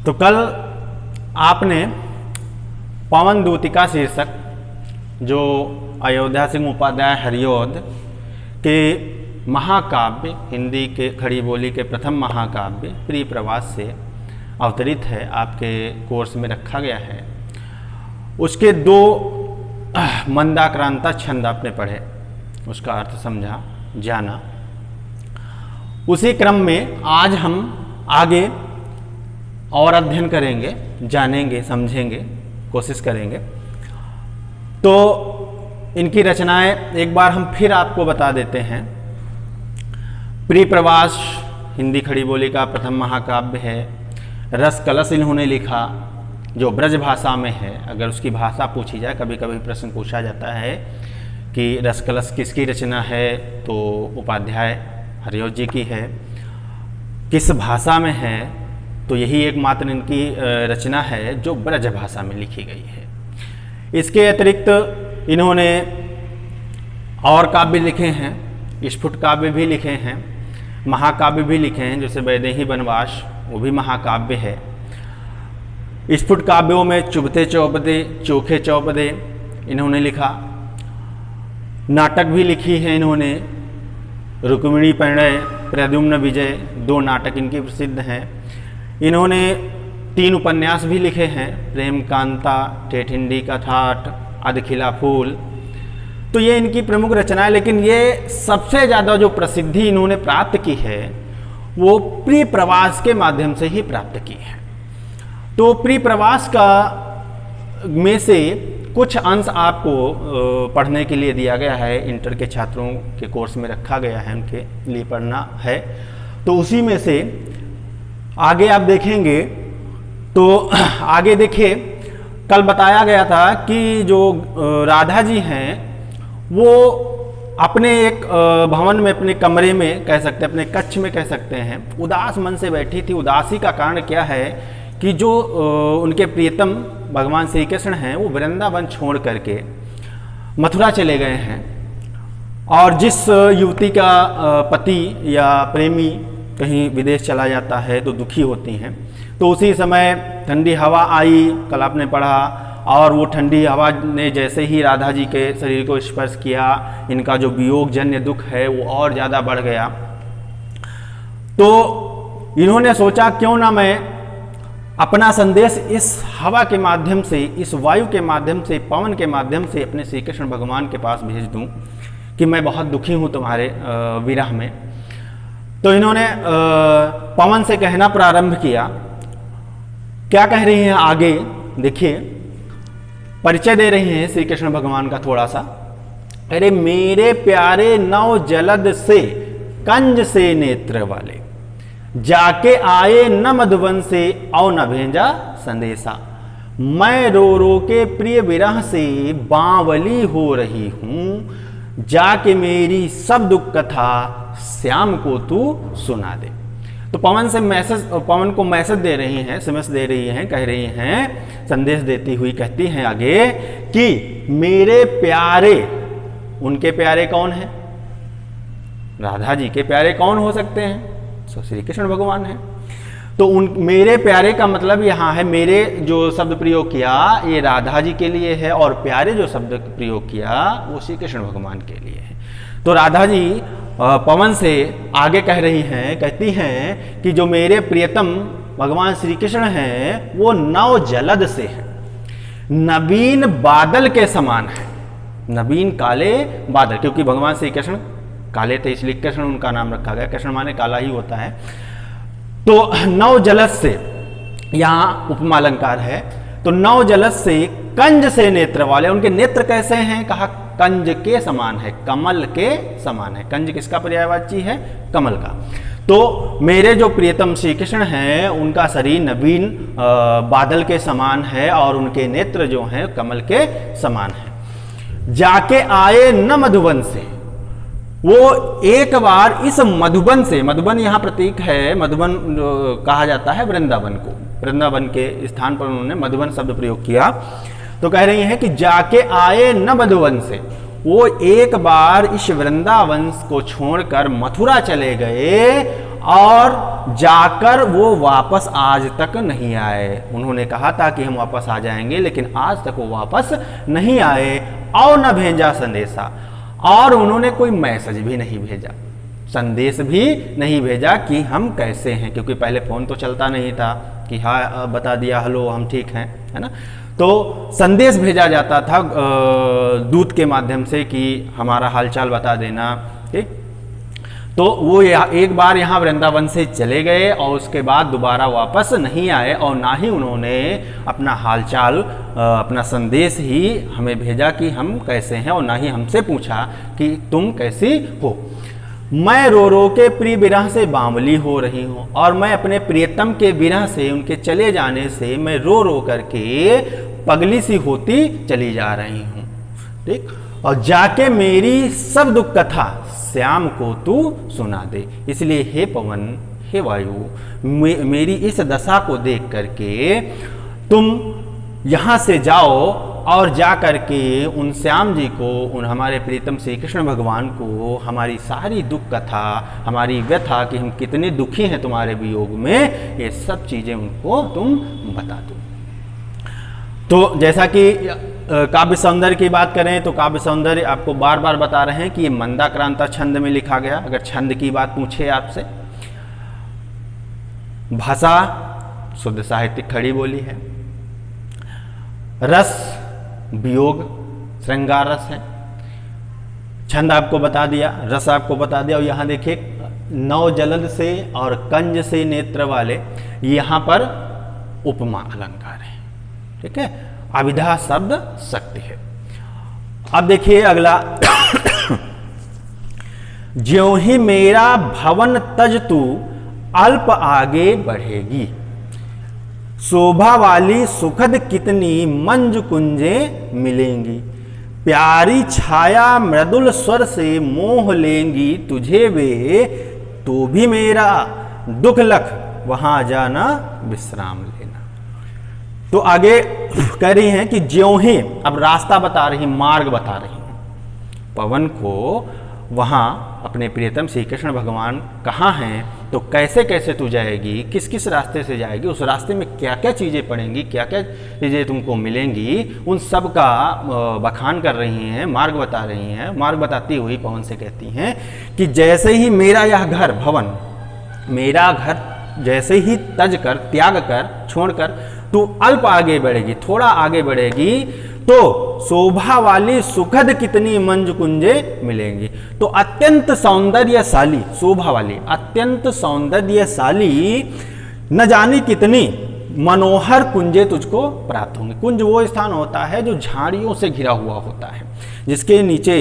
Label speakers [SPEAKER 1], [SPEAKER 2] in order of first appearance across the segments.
[SPEAKER 1] तो कल आपने पवन दूतिका शीर्षक जो अयोध्या सिंह उपाध्याय हरिऔध के महाकाव्य, हिंदी के खड़ी बोली के प्रथम महाकाव्य प्रिय प्रवास से अवतरित है, आपके कोर्स में रखा गया है। उसके 2 मंदाक्रांता छंद आपने पढ़े, उसका अर्थ समझा, जाना। उसी क्रम में आज हम आगे और अध्ययन करेंगे, जानेंगे, समझेंगे, कोशिश करेंगे। तो इनकी रचनाएं एक बार हम फिर आपको बता देते हैं। प्रिय प्रवास हिंदी खड़ी बोली का प्रथम महाकाव्य है। रस कलश इन्होंने लिखा जो ब्रज भाषा में है। अगर उसकी भाषा पूछी जाए, कभी कभी प्रश्न पूछा जाता है कि रस कलश किसकी रचना है, तो उपाध्याय हरिऔध जी की है। किस भाषा में है, तो यही एकमात्र इनकी रचना है जो ब्रज भाषा में लिखी गई है। इसके अतिरिक्त इन्होंने और काव्य लिखे हैं, स्फुट काव्य भी लिखे हैं, महाकाव्य भी लिखे हैं, जैसे वैदेही वनवास, वो भी महाकाव्य है। स्फुट काव्यों में चुभते चौपदे, चोखे चौपदे इन्होंने लिखा। नाटक भी लिखी है इन्होंने। रुक्मिणी परिणय, प्रद्युम्न विजय 2 नाटक इनके प्रसिद्ध हैं। इन्होंने 3 उपन्यास भी लिखे हैं, प्रेम कांता, ठेठिंडी का ठाठ, अधखिला फूल। तो ये इनकी प्रमुख रचनाएं, लेकिन ये सबसे ज़्यादा जो प्रसिद्धि इन्होंने प्राप्त की है वो प्रिय प्रवास के माध्यम से ही प्राप्त की है। तो प्रिय प्रवास का में से कुछ अंश आपको पढ़ने के लिए दिया गया है, इंटर के छात्रों के कोर्स में रखा गया है, उनके लिए पढ़ना है। तो उसी में से आगे आप देखेंगे तो आगे देखिए, कल बताया गया था कि जो राधा जी हैं वो अपने एक भवन में, अपने कमरे में कह सकते हैं, अपने कक्ष में कह सकते हैं, उदास मन से बैठी थी। उदासी का कारण क्या है कि जो उनके प्रियतम भगवान श्री कृष्ण हैं वो वृंदावन छोड़ करके मथुरा चले गए हैं। और जिस युवती का पति या प्रेमी कहीं विदेश चला जाता है तो दुखी होती हैं। तो उसी समय ठंडी हवा आई, कल आपने पढ़ा, और वो ठंडी हवा ने जैसे ही राधा जी के शरीर को स्पर्श किया, इनका जो वियोग जन्य दुख है वो और ज़्यादा बढ़ गया। तो इन्होंने सोचा क्यों ना मैं अपना संदेश इस हवा के माध्यम से, इस वायु के माध्यम से, पवन के माध्यम से अपने श्री कृष्ण भगवान के पास भेज दूं कि मैं बहुत दुखी हूं तुम्हारे विरह में। तो इन्होंने पवन से कहना प्रारंभ किया। क्या कह रही हैं आगे देखिए, परिचय दे रही हैं श्री कृष्ण भगवान का थोड़ा सा। अरे मेरे प्यारे नव जलद से, कंज से नेत्र वाले, जाके आए न मधुबन से औ न भेजा संदेशा। मैं रो रो के प्रिय विरह से बावली हो रही हूं, जाके मेरी सब दुख कथा श्याम को तू सुना दे। तो पवन को मैसेज दे रही हैं, SMS दे रही हैं, कह रही हैं, संदेश देती हुई कहती हैं आगे कि मेरे प्यारे, उनके प्यारे कौन हैं? राधा जी के प्यारे कौन हो सकते हैं? तो श्री कृष्ण भगवान हैं। तो मेरे प्यारे का मतलब यहाँ है, मेरे जो शब्द प्रयोग किया ये राधा जी के लिए है, और प्यारे जो शब्द प्रयोग किया वो श्री कृष्ण भगवान के लिए है। तो राधा जी पवन से आगे कह रही हैं, कहती हैं कि जो मेरे प्रियतम भगवान श्री कृष्ण हैं वो नव जलद से हैं, नवीन बादल के समान है। नवीन काले बादल, क्योंकि भगवान श्री कृष्ण काले थे इसलिए कृष्ण उनका नाम रखा गया। कृष्ण माने काला ही होता है। तो नव जलद से यहाँ उपमा अलंकार है। तो नव जलद से, कंज से नेत्र वाले, उनके नेत्र कैसे हैं? कहा कंज के समान है, कमल के समान है। कंज किसका पर्यायवाची है? कमल का। तो मेरे जो प्रियतम श्री कृष्ण हैं उनका शरीर नवीन बादल के समान है और उनके नेत्र जो हैं कमल के समान है। जाके आए न मधुबन से, वो एक बार इस मधुबन से, मधुबन यहाँ प्रतीक है, मधुबन कहा जाता है वृंदावन को, वृंदावन के स्थान पर उन्होंने मधुबन शब्द प्रयोग किया। तो कह रही हैं कि जाके आए न मधुबन से, वो एक बार इस वृंदावन को छोड़कर मथुरा चले गए और जाकर वो वापस आज तक नहीं आए। उन्होंने कहा था कि हम वापस आ जाएंगे, लेकिन आज तक वो वापस नहीं आए। और न भेजा संदेशा, और उन्होंने कोई मैसेज भी नहीं भेजा, संदेश भी नहीं भेजा कि हम कैसे हैं, क्योंकि पहले फ़ोन तो चलता नहीं था कि हाँ बता दिया हेलो हम ठीक हैं, है ना। तो संदेश भेजा जाता था दूत के माध्यम से कि हमारा हालचाल बता देना, ठीक। तो वो एक बार यहाँ वृंदावन से चले गए और उसके बाद दोबारा वापस नहीं आए, और ना ही उन्होंने अपना हालचाल अपना संदेश ही हमें भेजा कि हम कैसे हैं, और ना ही हमसे पूछा कि तुम कैसी हो। मैं रो रो के प्रिय विरह से बावली हो रही हूँ, और मैं अपने प्रियतम के विरह से, उनके चले जाने से मैं रो रो करके पगली सी होती चली जा रही हूँ, ठीक। और जाके मेरी सब दुख कथा श्याम को तू सुना दे। इसलिए हे पवन, हे वायु, मेरी इस दशा को देख करके तुम यहाँ से जाओ और जा करके उन श्याम जी को, उन हमारे प्रीतम श्री कृष्ण भगवान को हमारी सारी दुख कथा, हमारी व्यथा कि हम कितने दुखी हैं तुम्हारे वियोग में, ये सब चीज़ें उनको तुम बता दो। तो जैसा कि काव्य सौंदर्य की बात करें तो काव्य सौंदर्य आपको बार बार बता रहे हैं कि ये मंदाक्रांता छंद में लिखा गया। अगर छंद की बात पूछे आपसे, भाषा शुद्ध साहित्यिक खड़ी बोली है, रस वियोग श्रृंगार रस है, छंद आपको बता दिया, रस आपको बता दिया। और यहाँ देखिए नौ जलद से और कंज से नेत्र वाले, यहाँ पर उपमा अलंकार है, ठीक है। अविधा शब्द शक्ति है। अब देखिए अगला ज्यों ही मेरा भवन तज तू अल्प आगे बढ़ेगी, शोभा वाली सुखद कितनी मंज कुंजे मिलेंगी, प्यारी छाया मृदुल स्वर से मोह लेंगी तुझे वे, तो भी मेरा दुख लख वहां जाना विश्राम लेना। तो आगे कह रही हैं कि ज्यों ही, अब रास्ता बता रही, मार्ग बता रही हैं पवन को, वहां अपने प्रियतम श्री कृष्ण भगवान कहाँ हैं, तो कैसे कैसे तू जाएगी, किस किस रास्ते से जाएगी, उस रास्ते में क्या क्या चीज़ें पड़ेंगी, क्या क्या चीज़ें तुमको मिलेंगी, उन सब का बखान कर रही हैं, मार्ग बता रही हैं। मार्ग बताती हुई पवन से कहती हैं कि जैसे ही मेरा यह घर भवन, मेरा घर जैसे ही तज कर, त्याग कर, छोड़कर तू अल्प आगे बढ़ेगी, थोड़ा आगे बढ़ेगी, तो शोभा वाली सुखद कितनी मंज कुंजे मिलेंगी। तो अत्यंत सौंदर्यशाली, शोभा वाली अत्यंत सौंदर्यशाली न जाने कितनी मनोहर कुंजे तुझको प्राप्त होंगे। कुंज वो स्थान होता है जो झाड़ियों से घिरा हुआ होता है, जिसके नीचे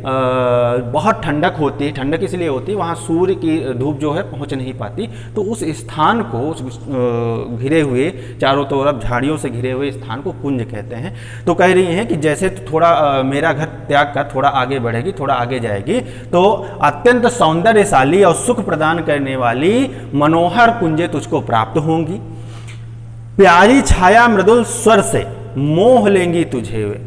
[SPEAKER 1] बहुत ठंडक होती है। ठंडक इसलिए होती है वहाँ सूर्य की धूप जो है पहुँच नहीं पाती, तो उस स्थान को, उस घिरे हुए चारों तरफ झाड़ियों से घिरे हुए स्थान को कुंज कहते हैं। तो कह रही हैं कि जैसे तो थोड़ा मेरा घर त्याग कर थोड़ा आगे बढ़ेगी, थोड़ा आगे जाएगी, तो अत्यंत सौंदर्यशाली और सुख प्रदान करने वाली मनोहर कुंजें तुझको प्राप्त होंगी, प्यारी छाया मृदुल स्वर से मोह लेंगी तुझे वे।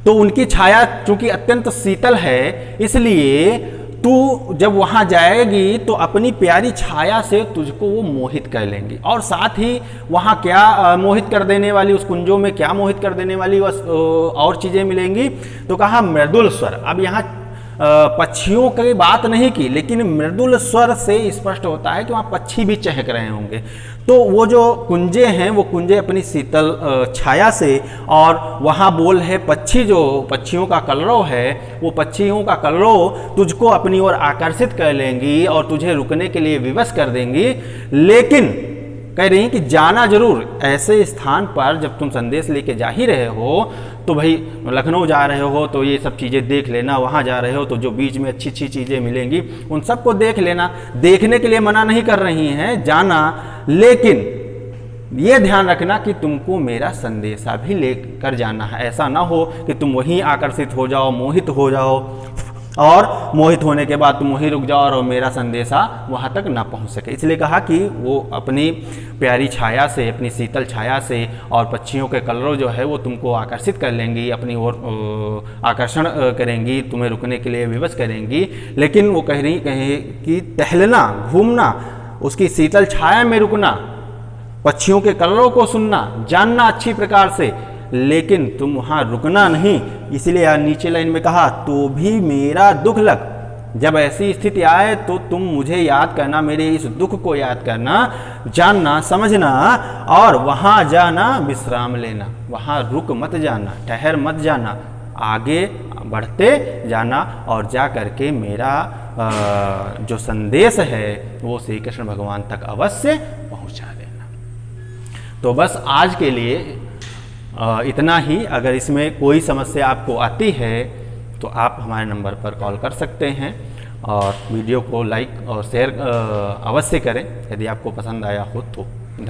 [SPEAKER 1] तो उनकी छाया चूंकि अत्यंत शीतल है, इसलिए तू जब वहां जाएगी तो अपनी प्यारी छाया से तुझको वो मोहित कर लेंगी। और साथ ही वहां क्या मोहित कर देने वाली, उस कुंजों में क्या मोहित कर देने वाली और चीजें मिलेंगी, तो कहा मृदुल स्वर। अब यहाँ पक्षियों की बात नहीं की, लेकिन मृदुल स्वर से स्पष्ट होता है कि वहाँ पक्षी भी चहक रहे होंगे। तो वो जो कुंजे हैं, वो कुंजे अपनी शीतल छाया से, और वहाँ बोल है पक्षी, जो पक्षियों का कलरव है, वो पक्षियों का कलरव तुझको अपनी ओर आकर्षित कर लेंगी और तुझे रुकने के लिए विवश कर देंगी। लेकिन कह रही हैं कि जाना जरूर ऐसे स्थान पर, जब तुम संदेश लेके जा ही रहे हो, तो भाई लखनऊ जा रहे हो तो ये सब चीज़ें देख लेना, वहाँ जा रहे हो तो जो बीच में अच्छी अच्छी चीज़ें मिलेंगी उन सबको देख लेना। देखने के लिए मना नहीं कर रही हैं, जाना, लेकिन ये ध्यान रखना कि तुमको मेरा संदेशा भी लेकर जाना है। ऐसा ना हो कि तुम वहीं आकर्षित हो जाओ, मोहित हो जाओ और मोहित होने के बाद तुम वहीं रुक जाओ और मेरा संदेशा वहाँ तक ना पहुँच सके। इसलिए कहा कि वो अपनी प्यारी छाया से, अपनी शीतल छाया से और पक्षियों के कलरों जो है वो तुमको आकर्षित कर लेंगी, अपनी ओर आकर्षण करेंगी, तुम्हें रुकने के लिए विवश करेंगी। लेकिन वो कह रही कि टहलना, घूमना, उसकी शीतल छाया में रुकना, पक्षियों के कलरों को सुनना, जानना अच्छी प्रकार से, लेकिन तुम वहाँ रुकना नहीं। इसलिए नीचे लाइन में कहा तो भी मेरा दुख लग, जब ऐसी स्थिति आए तो तुम मुझे याद करना, मेरे इस दुख को याद करना, जानना, समझना और वहाँ जाना, विश्राम लेना, वहाँ रुक मत जाना, ठहर मत जाना, आगे बढ़ते जाना और जा करके मेरा जो संदेश है वो श्री कृष्ण भगवान तक अवश्य पहुँचा देना। तो बस आज के लिए इतना ही। अगर इसमें कोई समस्या आपको आती है तो आप हमारे नंबर पर कॉल कर सकते हैं और वीडियो को लाइक और शेयर अवश्य करें यदि आपको पसंद आया हो तो। धन्यवाद।